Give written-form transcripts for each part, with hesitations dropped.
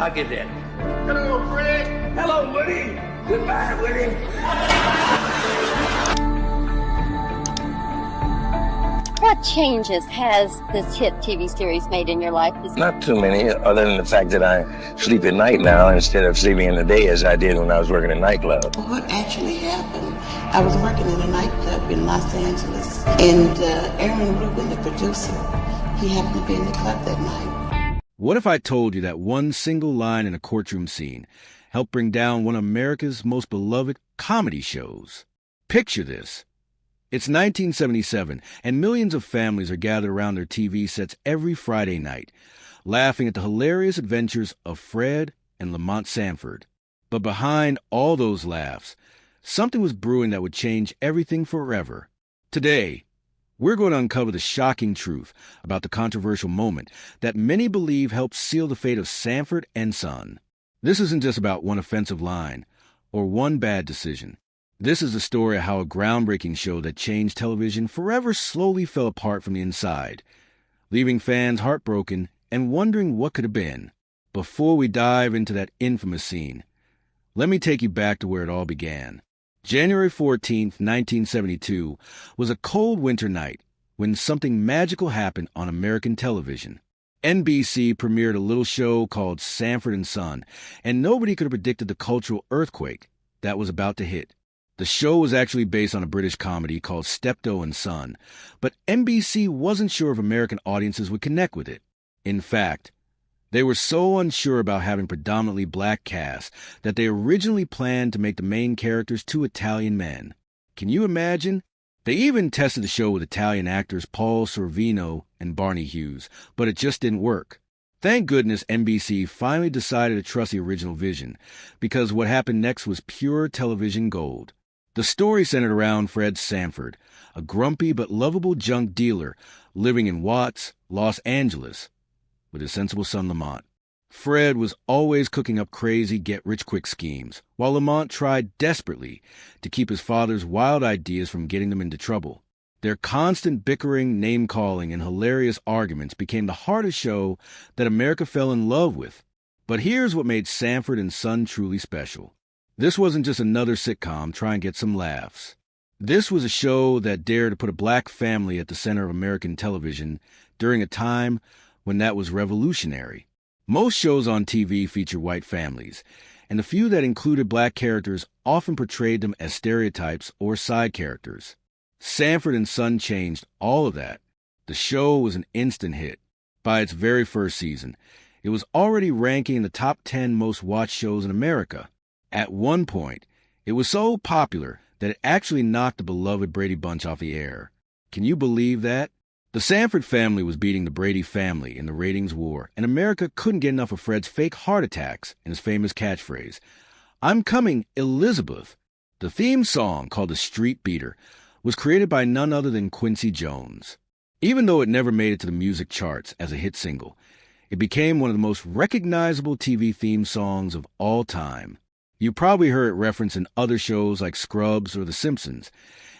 I'll get that. Hello, Fred. Hello, Woody. Goodbye, Woody. What changes has this hit TV series made in your life? Not too many, other than the fact that I sleep at night now instead of sleeping in the day as I did when I was working in a nightclub. What actually happened? I was working in a nightclub in Los Angeles, and Aaron Rubin, the producer, he happened to be in the club that night. What if I told you that one single line in a courtroom scene helped bring down one of America's most beloved comedy shows? Picture this. It's 1977, and millions of families are gathered around their TV sets every Friday night, laughing at the hilarious adventures of Fred and Lamont Sanford. But behind all those laughs, something was brewing that would change everything forever. Today, we're going to uncover the shocking truth about the controversial moment that many believe helped seal the fate of Sanford and Son. This isn't just about one offensive line or one bad decision. This is the story of how a groundbreaking show that changed television forever slowly fell apart from the inside, leaving fans heartbroken and wondering what could have been. Before we dive into that infamous scene, let me take you back to where it all began. January 14th, 1972, was a cold winter night when something magical happened on American television. NBC premiered a little show called Sanford and Son, and nobody could have predicted the cultural earthquake that was about to hit. The show was actually based on a British comedy called Steptoe and Son, but NBC wasn't sure if American audiences would connect with it. In fact, they were so unsure about having predominantly black cast that they originally planned to make the main characters two Italian men. Can you imagine? They even tested the show with Italian actors Paul Sorvino and Barney Hughes, but it just didn't work. Thank goodness NBC finally decided to trust the original vision, because what happened next was pure television gold. The story centered around Fred Sanford, a grumpy but lovable junk dealer living in Watts, Los Angeles, with his sensible son Lamont. Fred was always cooking up crazy get-rich-quick schemes, while Lamont tried desperately to keep his father's wild ideas from getting them into trouble. Their constant bickering, name-calling, and hilarious arguments became the heart of the show that America fell in love with. But here's what made Sanford and Son truly special. This wasn't just another sitcom trying to get some laughs. This was a show that dared to put a black family at the center of American television during a time when that was revolutionary. Most shows on TV feature white families, and the few that included black characters often portrayed them as stereotypes or side characters. Sanford and Son changed all of that. The show was an instant hit. By its very first season, it was already ranking in the top 10 most watched shows in America. At one point, it was so popular that it actually knocked the beloved Brady Bunch off the air. Can you believe that? The Sanford family was beating the Brady family in the ratings war, and America couldn't get enough of Fred's fake heart attacks and his famous catchphrase, "I'm coming, Elizabeth." The theme song, called The Street Beater, was created by none other than Quincy Jones. Even though it never made it to the music charts as a hit single, it became one of the most recognizable TV theme songs of all time. You probably heard it referenced in other shows like Scrubs or The Simpsons,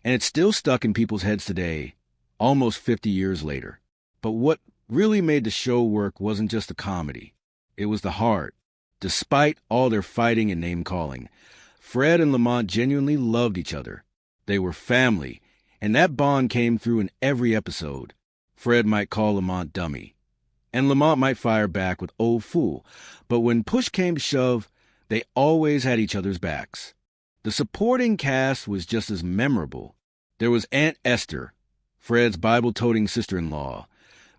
and it's still stuck in people's heads today, almost 50 years later. But what really made the show work wasn't just the comedy. It was the heart. Despite all their fighting and name-calling, Fred and Lamont genuinely loved each other. They were family, and that bond came through in every episode. Fred might call Lamont dummy, and Lamont might fire back with old fool, but when push came to shove, they always had each other's backs. The supporting cast was just as memorable. There was Aunt Esther, Fred's Bible-toting sister-in-law,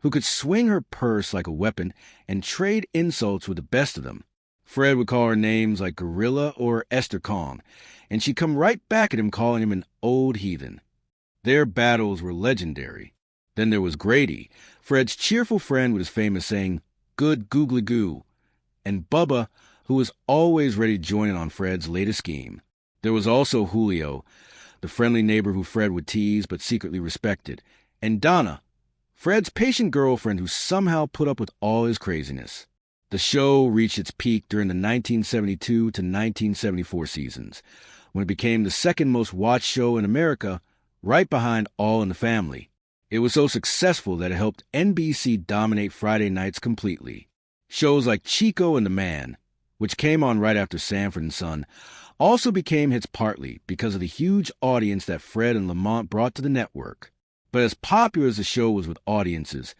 who could swing her purse like a weapon and trade insults with the best of them. Fred would call her names like Gorilla or Esther Kong, and she'd come right back at him calling him an old heathen. Their battles were legendary. Then there was Grady, Fred's cheerful friend with his famous saying, "Good googly goo," and Bubba, who was always ready to join in on Fred's latest scheme. There was also Julio, the friendly neighbor who Fred would tease but secretly respected, and Donna, Fred's patient girlfriend who somehow put up with all his craziness. The show reached its peak during the 1972 to 1974 seasons, when it became the second most watched show in America, right behind All in the Family. It was so successful that it helped NBC dominate Friday nights completely. Shows like Chico and the Man, which came on right after Sanford and Son, also became hits partly because of the huge audience that Fred and Lamont brought to the network. But as popular as the show was with audiences,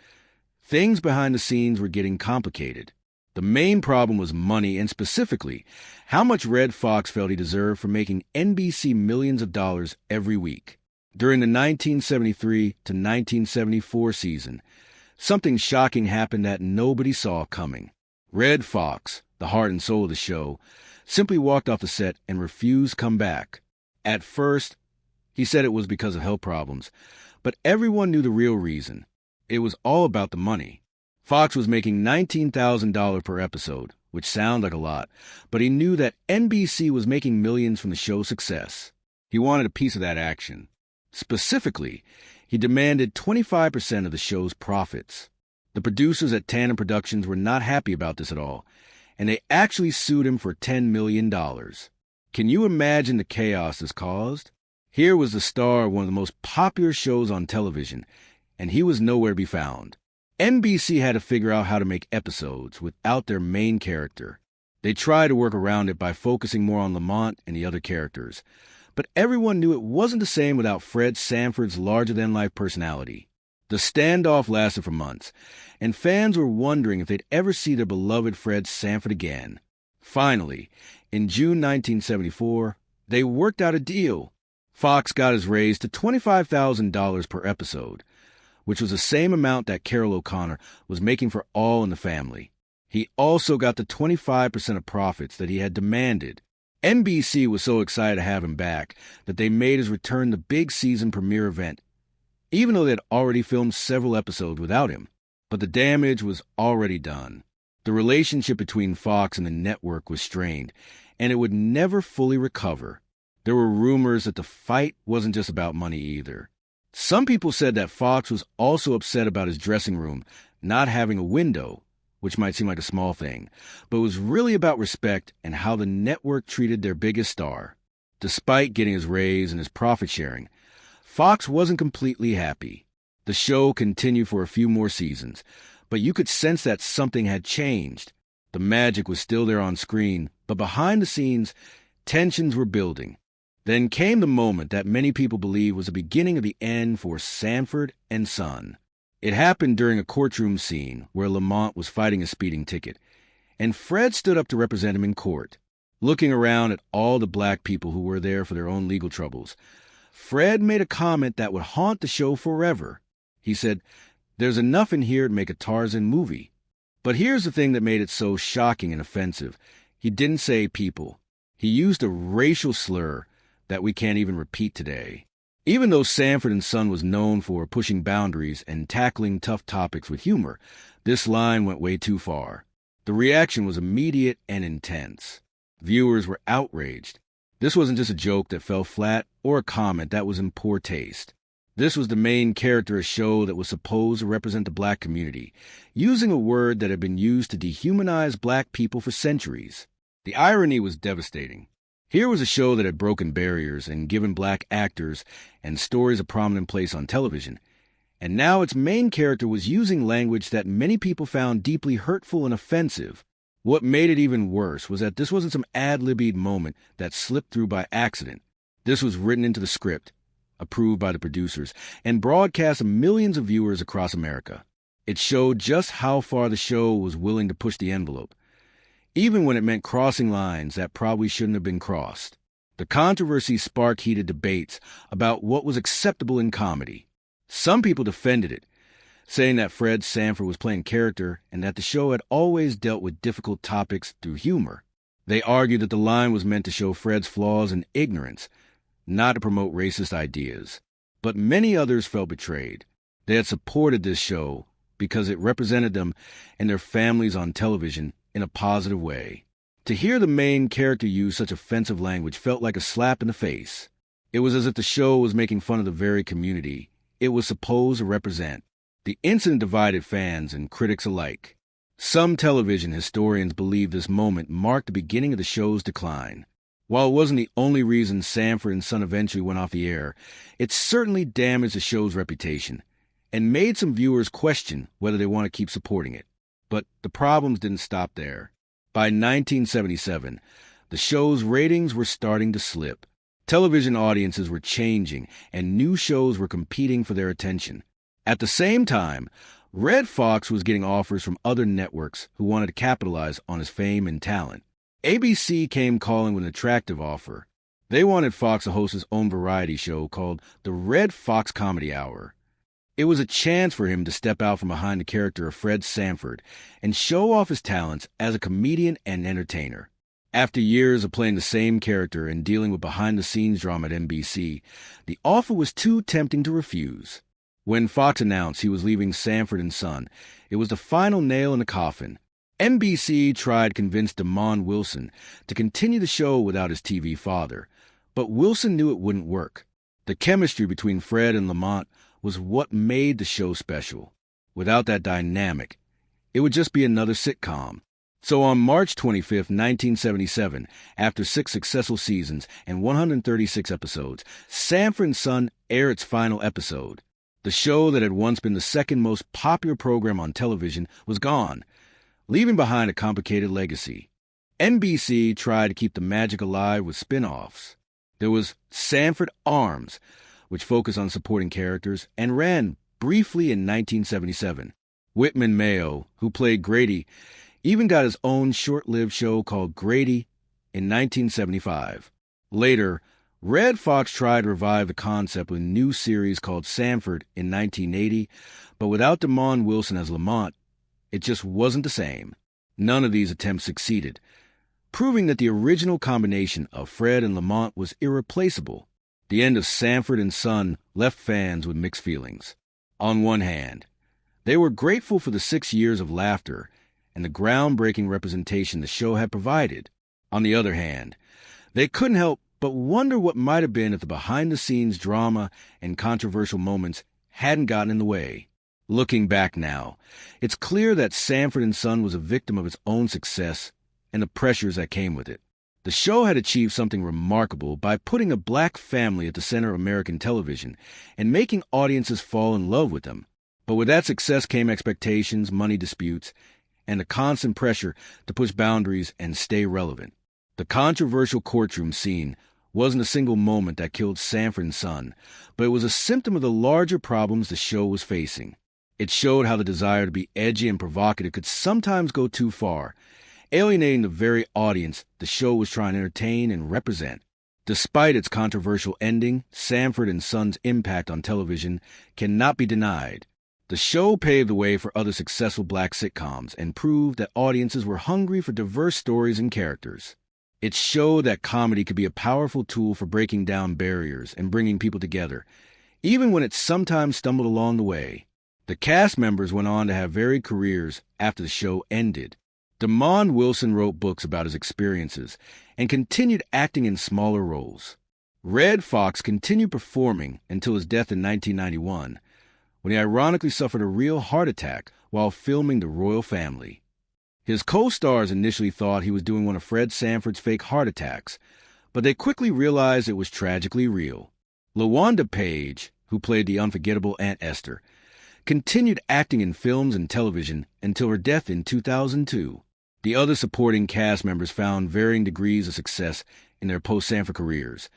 things behind the scenes were getting complicated. The main problem was money, and specifically, how much Red Fox felt he deserved for making NBC millions of dollars every week. During the 1973 to 1974 season, something shocking happened that nobody saw coming. Red Fox, the heart and soul of the show, simply walked off the set and refused to come back. At first, he said it was because of health problems, but everyone knew the real reason. It was all about the money. Fox was making $19,000 per episode, which sounded like a lot, but he knew that NBC was making millions from the show's success. He wanted a piece of that action. Specifically, he demanded 25% of the show's profits. The producers at Tandem Productions were not happy about this at all, and they actually sued him for $10 million. Can you imagine the chaos this caused? Here was the star of one of the most popular shows on television, and he was nowhere to be found. NBC had to figure out how to make episodes without their main character. They tried to work around it by focusing more on Lamont and the other characters, but everyone knew it wasn't the same without Fred Sanford's larger-than-life personality. The standoff lasted for months, and fans were wondering if they'd ever see their beloved Fred Sanford again. Finally, in June 1974, they worked out a deal. Fox got his raise to $25,000 per episode, which was the same amount that Carol O'Connor was making for All in the Family. He also got the 25% of profits that he had demanded. NBC was so excited to have him back that they made his return the big season premiere event, even though they had already filmed several episodes without him. But the damage was already done. The relationship between Fox and the network was strained, and it would never fully recover. There were rumors that the fight wasn't just about money either. Some people said that Fox was also upset about his dressing room not having a window, which might seem like a small thing, but was really about respect and how the network treated their biggest star. Despite getting his raise and his profit sharing, Fox wasn't completely happy. The show continued for a few more seasons, but you could sense that something had changed. The magic was still there on screen, but behind the scenes, tensions were building. Then came the moment that many people believe was the beginning of the end for Sanford and Son. It happened during a courtroom scene where Lamont was fighting a speeding ticket, and Fred stood up to represent him in court. Looking around at all the black people who were there for their own legal troubles, Fred made a comment that would haunt the show forever. He said, "There's enough in here to make a Tarzan movie." But here's the thing that made it so shocking and offensive. He didn't say people. He used a racial slur that we can't even repeat today. Even though Sanford and Son was known for pushing boundaries and tackling tough topics with humor, this line went way too far. The reaction was immediate and intense. Viewers were outraged. This wasn't just a joke that fell flat or a comment that was in poor taste. This was the main character of a show that was supposed to represent the black community, using a word that had been used to dehumanize black people for centuries. The irony was devastating. Here was a show that had broken barriers and given black actors and stories a prominent place on television, and now its main character was using language that many people found deeply hurtful and offensive. What made it even worse was that this wasn't some ad-libbed moment that slipped through by accident. This was written into the script, approved by the producers, and broadcast to millions of viewers across America. It showed just how far the show was willing to push the envelope, even when it meant crossing lines that probably shouldn't have been crossed. The controversy sparked heated debates about what was acceptable in comedy. Some people defended it, saying that Fred Sanford was playing character and that the show had always dealt with difficult topics through humor. They argued that the line was meant to show Fred's flaws and ignorance, not to promote racist ideas. But many others felt betrayed. They had supported this show because it represented them and their families on television in a positive way. To hear the main character use such offensive language felt like a slap in the face. It was as if the show was making fun of the very community it was supposed to represent. The incident divided fans and critics alike. Some television historians believe this moment marked the beginning of the show's decline. While it wasn't the only reason Sanford and Son eventually went off the air, it certainly damaged the show's reputation and made some viewers question whether they want to keep supporting it. But the problems didn't stop there. By 1977, the show's ratings were starting to slip. Television audiences were changing, and new shows were competing for their attention. At the same time, Red Fox was getting offers from other networks who wanted to capitalize on his fame and talent. ABC came calling with an attractive offer. They wanted Fox to host his own variety show called the Red Fox Comedy Hour. It was a chance for him to step out from behind the character of Fred Sanford and show off his talents as a comedian and entertainer. After years of playing the same character and dealing with behind-the-scenes drama at NBC, the offer was too tempting to refuse. When Fox announced he was leaving Sanford and Son, it was the final nail in the coffin. NBC tried to convince Damon Wilson to continue the show without his TV father, but Wilson knew it wouldn't work. The chemistry between Fred and Lamont was what made the show special. Without that dynamic, it would just be another sitcom. So on March 25, 1977, after 6 successful seasons and 136 episodes, Sanford and Son aired its final episode. The show that had once been the second most popular program on television was gone, leaving behind a complicated legacy. NBC tried to keep the magic alive with spin-offs. There was Sanford Arms, which focused on supporting characters and ran briefly in 1977. Whitman Mayo, who played Grady, even got his own short-lived show called Grady in 1975. Later, Red Fox tried to revive the concept with a new series called Sanford in 1980, but without Damon Wilson as Lamont, it just wasn't the same. None of these attempts succeeded, proving that the original combination of Fred and Lamont was irreplaceable. The end of Sanford and Son left fans with mixed feelings. On one hand, they were grateful for the 6 years of laughter and the groundbreaking representation the show had provided. On the other hand, they couldn't help but wonder what might have been if the behind-the-scenes drama and controversial moments hadn't gotten in the way. Looking back now, it's clear that Sanford and Son was a victim of its own success and the pressures that came with it. The show had achieved something remarkable by putting a black family at the center of American television and making audiences fall in love with them. But with that success came expectations, money disputes, and the constant pressure to push boundaries and stay relevant. The controversial courtroom scene wasn't a single moment that killed Sanford and Son, but it was a symptom of the larger problems the show was facing. It showed how the desire to be edgy and provocative could sometimes go too far, alienating the very audience the show was trying to entertain and represent. Despite its controversial ending, Sanford and Son's impact on television cannot be denied. The show paved the way for other successful black sitcoms and proved that audiences were hungry for diverse stories and characters. It showed that comedy could be a powerful tool for breaking down barriers and bringing people together, even when it sometimes stumbled along the way. The cast members went on to have varied careers after the show ended. Damon Wilson wrote books about his experiences and continued acting in smaller roles. Red Fox continued performing until his death in 1991, when he ironically suffered a real heart attack while filming The Royal Family. His co-stars initially thought he was doing one of Fred Sanford's fake heart attacks, but they quickly realized it was tragically real. LaWanda Page, who played the unforgettable Aunt Esther, continued acting in films and television until her death in 2002. The other supporting cast members found varying degrees of success in their post-Sanford careers,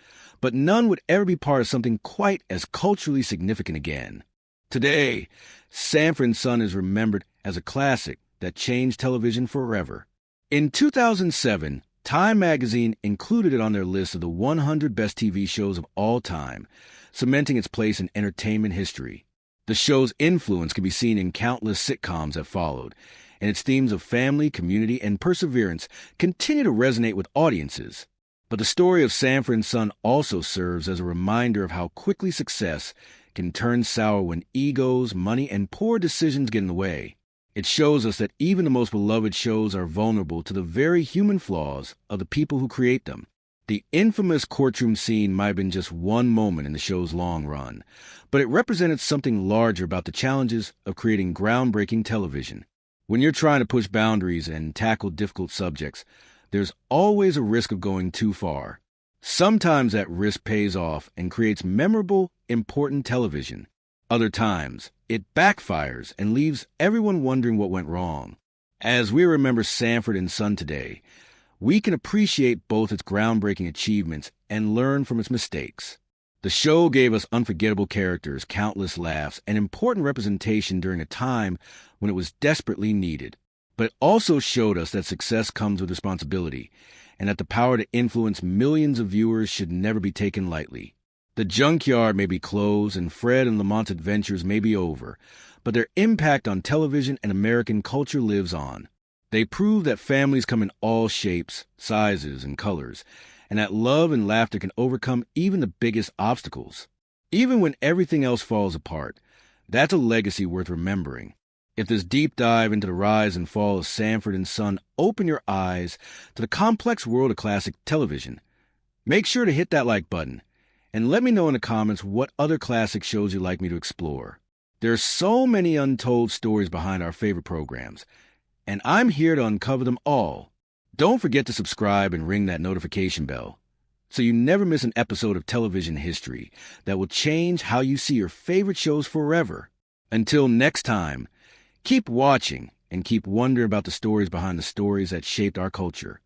but none would ever be part of something quite as culturally significant again. Today, Sanford and Son is remembered as a classic that changed television forever. In 2007, Time magazine included it on their list of the 100 best TV shows of all time, cementing its place in entertainment history. The show's influence can be seen in countless sitcoms that followed, and its themes of family, community, and perseverance continue to resonate with audiences. But the story of Sanford and Son also serves as a reminder of how quickly success can turn sour when egos, money, and poor decisions get in the way. It shows us that even the most beloved shows are vulnerable to the very human flaws of the people who create them. The infamous courtroom scene might have been just one moment in the show's long run, but it represented something larger about the challenges of creating groundbreaking television. When you're trying to push boundaries and tackle difficult subjects, there's always a risk of going too far. Sometimes that risk pays off and creates memorable, important television. Other times, it backfires and leaves everyone wondering what went wrong. As we remember Sanford and Son today, we can appreciate both its groundbreaking achievements and learn from its mistakes. The show gave us unforgettable characters, countless laughs, and important representation during a time when it was desperately needed. But it also showed us that success comes with responsibility, and that the power to influence millions of viewers should never be taken lightly. The junkyard may be closed, and Fred and Lamont's adventures may be over, but their impact on television and American culture lives on. They prove that families come in all shapes, sizes, and colors, and that love and laughter can overcome even the biggest obstacles. Even when everything else falls apart, that's a legacy worth remembering. If this deep dive into the rise and fall of Sanford and Son opened your eyes to the complex world of classic television, make sure to hit that like button, and let me know in the comments what other classic shows you'd like me to explore. There are so many untold stories behind our favorite programs, and I'm here to uncover them all. Don't forget to subscribe and ring that notification bell so you never miss an episode of television history that will change how you see your favorite shows forever. Until next time, keep watching and keep wondering about the stories behind the stories that shaped our culture.